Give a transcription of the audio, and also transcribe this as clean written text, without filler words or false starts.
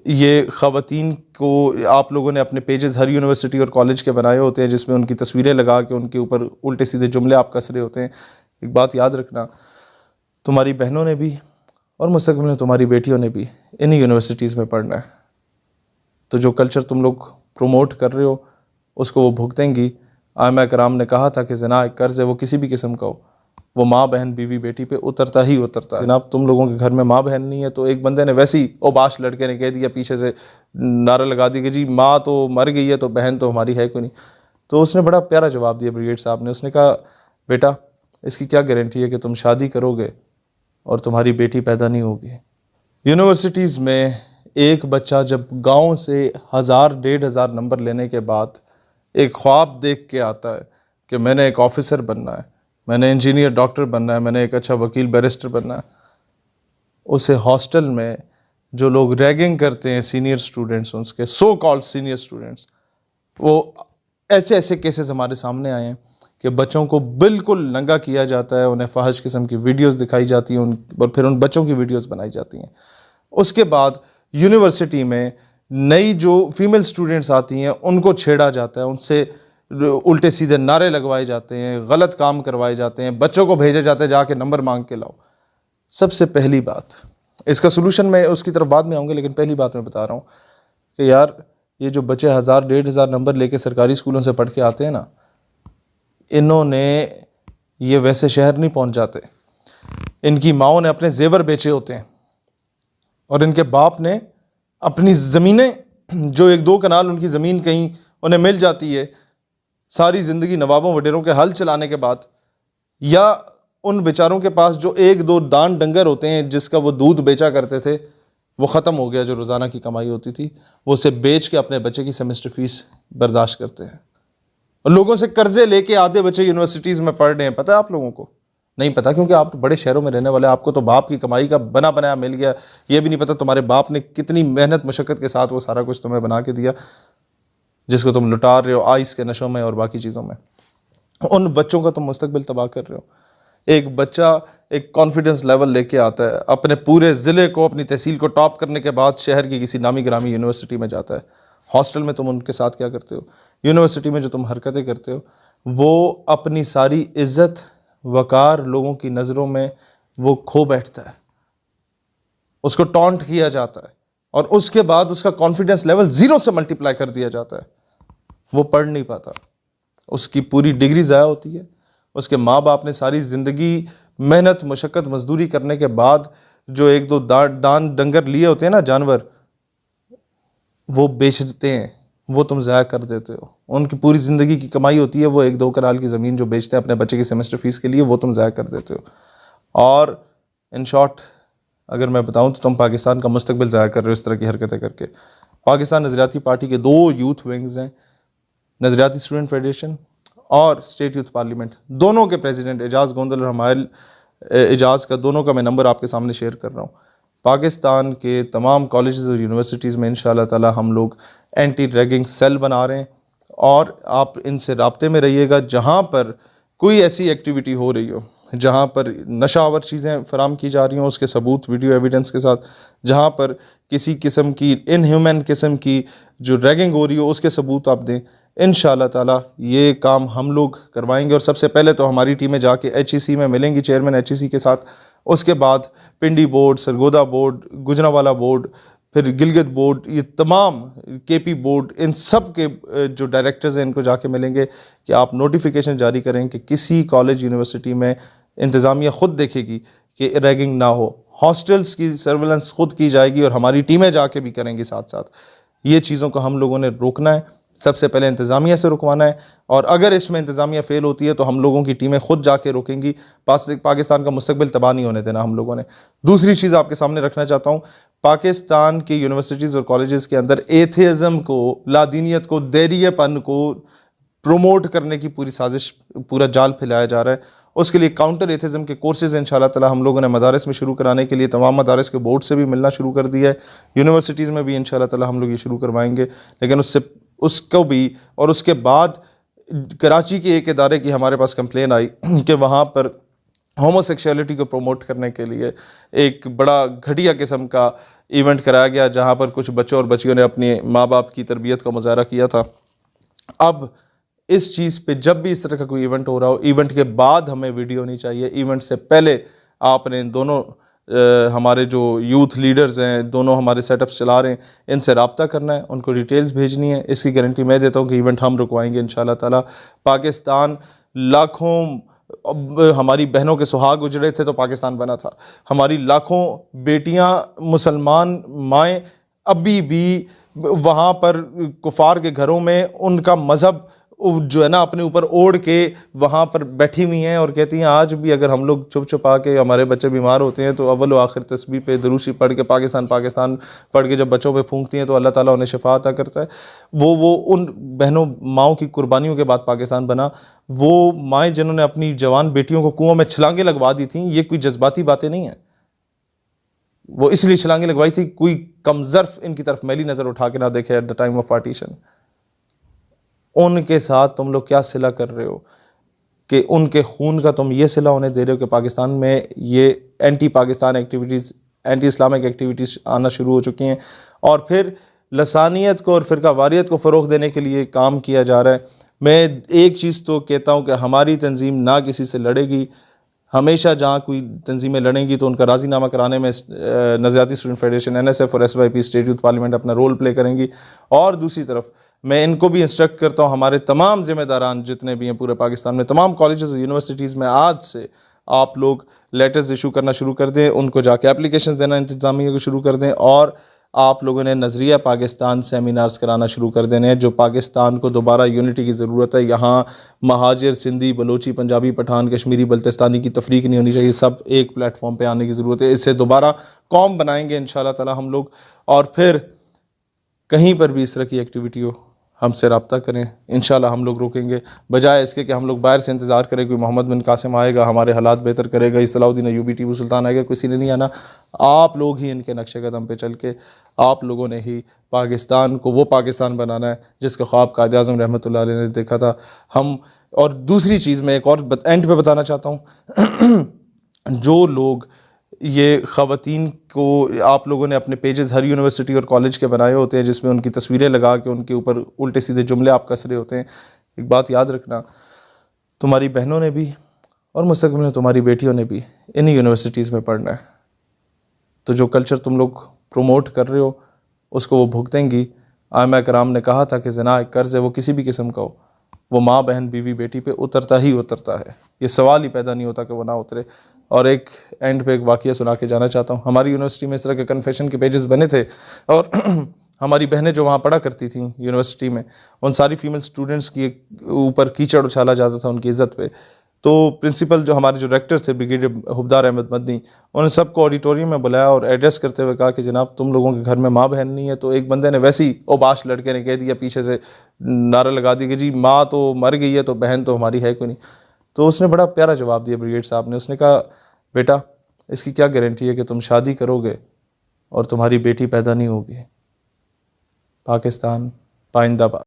ये ख़वातीन को आप लोगों ने अपने पेजेस हर यूनिवर्सिटी और कॉलेज के बनाए होते हैं जिसमें उनकी तस्वीरें लगा के उनके ऊपर उल्टे सीधे जुमले आप कस रहे होते हैं। एक बात याद रखना, तुम्हारी बहनों ने भी और मुस्तक़बिल में तुम्हारी बेटियों ने भी इन्हीं यूनिवर्सिटीज़ में पढ़ना है। तो जो कल्चर तुम लोग प्रमोट कर रहे हो उसको वो भुगतेंगी। आयमा कराम ने कहा था कि ज़िना एक कर्ज़ है, वो किसी भी किस्म का हो, वो माँ बहन बीवी बेटी पे उतरता ही उतरता है। जनाब तुम लोगों के घर में माँ बहन नहीं है तो एक बंदे ने वैसे ही ओबाश लड़के ने कह दिया, पीछे से नारा लगा दिया कि जी माँ तो मर गई है तो बहन तो हमारी है कोई नहीं। तो उसने बड़ा प्यारा जवाब दिया ब्रिगेड साहब ने। उसने कहा बेटा इसकी क्या गारंटी है कि तुम शादी करोगे और तुम्हारी बेटी पैदा नहीं होगी। यूनिवर्सिटीज़ में एक बच्चा जब गाँव से 1000-1500 नंबर लेने के बाद एक ख्वाब देख के आता है कि मैंने एक ऑफिसर बनना है, मैंने इंजीनियर डॉक्टर बनना है, मैंने एक अच्छा वकील बैरिस्टर बनना है, उसे हॉस्टल में जो लोग रैगिंग करते हैं सीनियर स्टूडेंट्स, उसके सो कॉल्ड सीनियर स्टूडेंट्स, वो ऐसे ऐसे केसेस हमारे सामने आए हैं कि बच्चों को बिल्कुल नंगा किया जाता है, उन्हें फाहिश किस्म की वीडियोस दिखाई जाती हैं और फिर उन बच्चों की वीडियोस बनाई जाती हैं। उसके बाद यूनिवर्सिटी में नई जो फीमेल स्टूडेंट्स आती हैं उनको छेड़ा जाता है, उनसे उल्टे सीधे नारे लगवाए जाते हैं, गलत काम करवाए जाते हैं, बच्चों को भेजा जाता है जाके नंबर मांग के लाओ। सबसे पहली बात, इसका सोल्यूशन मैं उसकी तरफ बाद में आऊँगा, लेकिन पहली बात मैं बता रहा हूँ कि यार ये जो बच्चे 1000-1500 नंबर लेके सरकारी स्कूलों से पढ़ के आते हैं ना, इन्होंने ये वैसे शहर नहीं पहुँच जाते, इनकी माओं ने अपने जेवर बेचे होते हैं और इनके बाप ने अपनी ज़मीनें, जो 1-2 कनाल उनकी ज़मीन कहीं उन्हें मिल जाती है, सारी ज़िंदगी नवाबों वडेरों के हल चलाने के बाद, या उन बेचारों के पास जो 1-2 दान डंगर होते हैं जिसका वो दूध बेचा करते थे, वो ख़त्म हो गया, जो रोज़ाना की कमाई होती थी, वो उसे बेच के अपने बच्चे की सेमेस्टर फ़ीस बर्दाश्त करते हैं। और लोगों से कर्ज़े लेके आधे बच्चे यूनिवर्सिटीज़ में पढ़ रहे हैं। पता है आप लोगों को? नहीं पता, क्योंकि आप तो बड़े शहरों में रहने वाले, आपको तो बाप की कमाई का बना बनाया मिल गया। ये भी नहीं पता तुम्हारे बाप ने कितनी मेहनत मशक्क़त के साथ वो सारा कुछ तुम्हें बना के दिया, जिसको तुम लुटा रहे हो आइस के नशों में और बाकी चीज़ों में। उन बच्चों का तुम मुस्तकबिल तबाह कर रहे हो। एक बच्चा एक कॉन्फिडेंस लेवल लेके आता है, अपने पूरे ज़िले को, अपनी तहसील को टॉप करने के बाद शहर की किसी नामी ग्रामी यूनिवर्सिटी में जाता है। हॉस्टल में तुम उनके साथ क्या करते हो? यूनिवर्सिटी में जो तुम हरकतें करते हो, वो अपनी सारी इज़्ज़त वक़ार लोगों की नज़रों में वो खो बैठता है, उसको टॉन्ट किया जाता है और उसके बाद उसका कॉन्फिडेंस लेवल 0 से मल्टीप्लाई कर दिया जाता है। वो पढ़ नहीं पाता, उसकी पूरी डिग्री ज़ाया होती है। उसके माँ बाप ने सारी ज़िंदगी मेहनत मशक्क़त मजदूरी करने के बाद जो 1-2 दान डंगर लिए होते हैं ना, जानवर, वो बेच देते हैं, वो तुम ज़ाया कर देते हो। उनकी पूरी ज़िंदगी की कमाई होती है, वो 1-2 कनाल की ज़मीन जो बेचते हैं अपने बच्चे की सेमेस्टर फ़ीस के लिए, वो तुम ज़ाया कर देते हो। और इन शॉर्ट अगर मैं बताऊं तो तुम पाकिस्तान का मुस्तकबिल ज़ाया कर रहे हो इस तरह की हरकतें करके। पाकिस्तान नज़रियाती पार्टी के 2 यूथ विंग्स हैं, नज़रियाती स्टूडेंट फेडरेशन और स्टेट यूथ पार्लियामेंट। दोनों के प्रेसिडेंट एजाज़ गोंदल और हमायल एजाज़ का, दोनों का मैं नंबर आपके सामने शेयर कर रहा हूँ। पाकिस्तान के तमाम कॉलेजेस और यूनिवर्सिटीज़ में इंशाअल्लाह ताला हम लोग एंटी रैगिंग सेल बना रहे हैं और आप इनसे राब्ते में रहिएगा। जहाँ पर कोई ऐसी एक्टिविटी हो रही हो, जहाँ पर नशावर चीज़ें फराम की जा रही हों उसके सबूत वीडियो एविडेंस के साथ, जहाँ पर किसी किस्म की इनह्यूमन किस्म की जो रैगिंग हो रही हो उसके सबूत आप दें। इंशाअल्लाह ताला ये काम हम लोग करवाएंगे। और सबसे पहले तो हमारी टीमें जाके HEC में मिलेंगी, चेयरमैन HEC के साथ। उसके बाद Pindi board, Sargodha board, Gujranwala board, फिर गिलगित बोर्ड, ये तमाम KP बोर्ड, इन सब के जो डायरेक्टर्स हैं इनको जाके मिलेंगे कि आप नोटिफिकेशन जारी करें कि किसी कॉलेज यूनिवर्सिटी में इंतज़ामिया ख़ुद देखेगी कि रैगिंग ना हो, हॉस्टल्स की सर्वेलेंस ख़ुद की जाएगी और हमारी टीमें जाके भी करेंगी साथ साथ। ये चीज़ों को हम लोगों ने रोकना है, सबसे पहले इंतज़ामिया से रुकवाना है, और अगर इसमें इंतज़ामिया फ़ेल होती है तो हम लोगों की टीमें खुद जाके रोकेंगी। पाकिस्तान का मुस्तकबिल तबाह नहीं होने देना हम लोगों ने। दूसरी चीज़ आपके सामने रखना चाहता हूँ, पाकिस्तान की यूनिवर्सिटीज़ और कॉलेजेस के अंदर एथिज़म को, लादीनियत को, दैरियपन को प्रमोट करने की पूरी साजिश, पूरा जाल फैलाया जा रहा है। उसके लिए काउंटर एथिज़म के कोर्सेज़ इंशाअल्लाह ताला हम लोगों ने मदारिस में शुरू कराने के लिए तमाम मदारिस के बोर्ड से भी मिलना शुरू कर दिया है। यूनिवर्सिटीज़ में भी इंशाअल्लाह ताला हम लोग ये शुरू करवाएंगे। लेकिन उसको भी, और उसके बाद कराची के एक इदारे की हमारे पास कंप्लेन आई कि वहाँ पर होमोसेक्सुअलिटी को प्रमोट करने के लिए एक बड़ा घटिया किस्म का इवेंट कराया गया, जहाँ पर कुछ बच्चों और बच्चियों ने अपने माँ बाप की तरबियत का मुजाहरा किया था। अब इस चीज़ पे जब भी इस तरह का कोई इवेंट हो रहा हो, इवेंट के बाद हमें वीडियो नहीं चाहिए, इवेंट से पहले आपने इन दोनों हमारे जो यूथ लीडर्स हैं, दोनों हमारे सेटअप्स चला रहे हैं, इनसे रब्ता करना है, उनको डिटेल्स भेजनी है। इसकी गारंटी मैं देता हूँ कि इवेंट हम रुकवाएंगे इंशाल्लाह ताला। पाकिस्तान लाखों, अब हमारी बहनों के सुहाग उजड़े थे तो पाकिस्तान बना था। हमारी लाखों बेटियां मुसलमान माएँ अभी भी वहाँ पर कुफार के घरों में उनका मज़हब जो है ना अपने ऊपर ओढ़ के वहाँ पर बैठी हुई हैं और कहती हैं आज भी अगर हम लोग चुप चुपा के हमारे बच्चे बीमार होते हैं तो अव्वल व आखिर तस्बीह पे दरूशी पढ़ के पाकिस्तान पाकिस्तान पढ़ के जब बच्चों पे फूंकती हैं तो अल्लाह ताला उन्हें शिफा अता करता है। वो उन बहनों माओं की कुर्बानियों के बाद पाकिस्तान बना। वो माएँ जिन्होंने अपनी जवान बेटियों को कुआं में छलांगे लगवा दी थी, ये कोई जज्बाती बातें नहीं हैं। वो इसलिए छलांगे लगवाई थी कोई कमजर्फ इनकी तरफ मैली नज़र उठा के ना देखे at the time of partition. उनके साथ तुम लोग क्या सिला कर रहे हो कि उनके खून का तुम ये सिला उन्हें दे रहे हो कि पाकिस्तान में ये anti Pakistan activities, anti Islamic activities आना शुरू हो चुकी हैं और फिर लसानियत को और फ़िरका वारियत को फ़रोग़ देने के लिए काम किया जा रहा है। मैं एक चीज़ तो कहता हूँ कि हमारी तंजीम ना किसी से लड़ेगी। हमेशा जहाँ कोई तंजीमें लड़ेंगी तो उनका राज़ीनामा कराने में नज़रियाती स्टूडेंट फेडरेशन NSF और SYP स्टेट यूथ पार्लियामेंट अपना रोल प्ले करेंगी। और दूसरी तरफ मैं इनको भी इंस्ट्रक्ट करता हूँ, हमारे तमाम ज़िम्मेदारान जितने भी हैं पूरे पाकिस्तान में, तमाम कॉलेजेस और यूनिवर्सिटीज़ में आज से आप लोग लेटर्स इशू करना शुरू कर दें, उनको जाके एप्लीकेशन देना इंतज़ामिया को शुरू कर दें और आप लोगों ने नज़रिया पाकिस्तान सेमिनार्स कराना शुरू कर देने हैं। जो पाकिस्तान को दोबारा यूनिटी की ज़रूरत है, यहाँ महाजिर, सिंधी, बलोची, पंजाबी, पठान, कश्मीरी, बल्तिस्तानी की तफरीक नहीं होनी चाहिए, सब एक प्लेटफॉर्म पे आने की ज़रूरत है। इससे दोबारा कौम बनाएंगे इंशाल्लाह ताला हम लोग। और फिर कहीं पर भी इस तरह की एक्टिविटी हो हमसे रब्ता करें, इंशाल्लाह हम लोग रोकेंगे। बजाय इसके कि हम लोग बाहर से इंतज़ार करें कोई मोहम्मद बिन कासिम आएगा हमारे हालात बेहतर करेगा, सलाउद्दीन अय्यूबी, टीपू सुल्तान आएगा, किसी ने नहीं आना। आप लोग ही इनके नक्शे कदम पे चल के आप लोगों ने ही पाकिस्तान को वो पाकिस्तान बनाना है जिसका ख्वाब कायद आज़म रहमतुल्लाह अलैह ने देखा था। हम और दूसरी चीज़ मैं एक और एंड पे बताना चाहता हूँ जो लोग ये ख़वातीन को आप लोगों ने अपने पेजेस हर यूनिवर्सिटी और कॉलेज के बनाए होते हैं जिसमें उनकी तस्वीरें लगा के उनके ऊपर उल्टे सीधे जुमले आप कस रहे होते हैं, एक बात याद रखना, तुम्हारी बहनों ने भी और मुस्तक़बिल में तुम्हारी बेटियों ने भी इन्हीं यूनिवर्सिटीज़ में पढ़ना है। तो जो कल्चर तुम लोग प्रमोट कर रहे हो उसको वो भुगतेंगी। आइमा कराम ने कहा था कि ज़िना एक कर्ज़ है, वो किसी भी किस्म का हो, वो माँ बहन बीवी बेटी पे उतरता ही उतरता है, ये सवाल ही पैदा नहीं होता कि वो ना उतरे। और एक एंड पे एक वाक़या सुना के जाना चाहता हूँ। हमारी यूनिवर्सिटी में इस तरह के कन्फेशन के पेजेस बने थे और हमारी बहनें जो वहाँ पढ़ा करती थी यूनिवर्सिटी में, उन सारी फीमेल स्टूडेंट्स की ऊपर कीचड़ उछाला जाता था उनकी इज़्ज़त पे। तो प्रिंसिपल जो हमारे जो डायरेक्टर थे ब्रिगेडियर हुब्दार अहमद मदनी, उन सबको ऑडिटोरियम में बुलाया और एड्रेस करते हुए कहा कि जनाब तुम लोगों के घर में माँ बहन नहीं है। तो एक बंदे ने वैसे ही ओबाश लड़के ने कह दिया, पीछे से नारा लगा दिया कि जी माँ तो मर गई है तो बहन तो हमारी है कोई नहीं। तो उसने बड़ा प्यारा जवाब दिया ब्रिगेड साहब ने, उसने कहा बेटा इसकी क्या गारंटी है कि तुम शादी करोगे और तुम्हारी बेटी पैदा नहीं होगी। पाकिस्तान पाइंदाबाद।